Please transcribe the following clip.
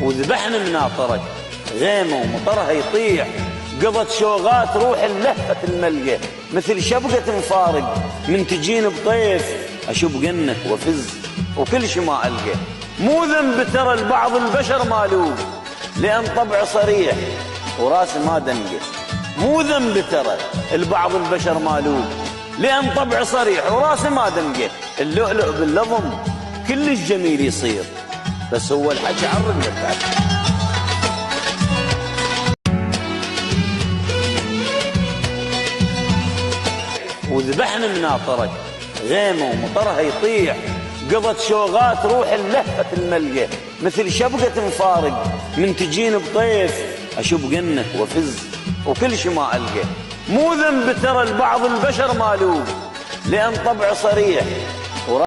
وذبحنا مناطرك غيمة ومطرها يطيح، قضت شوغات روح اللهفة الملقى، مثل شبقة مفارق من تجين بطيف، أشوف جنك وفز وكل شي ما ألقى. مو ذنب ترى لبعض البشر مالوب، لأن طبع صريح وراسي ما دنقه. مو ذنب ترى لبعض البشر مالوب، لأن طبع صريح وراسي ما دنقه. اللؤلؤ باللظم كلش جميل يصير، بس هو الحكي عرق للبعد. وذبحنا مناطرك غيمة ومطرها يطيح، قضت شوغات روح اللهفة الملقى، مثل شبقة مفارق من تجين بطيف، أشوف جنك وفز وكل شي ما ألقى. مو ذنب ترى لبعض البشر مالوب، لأن طبع صريح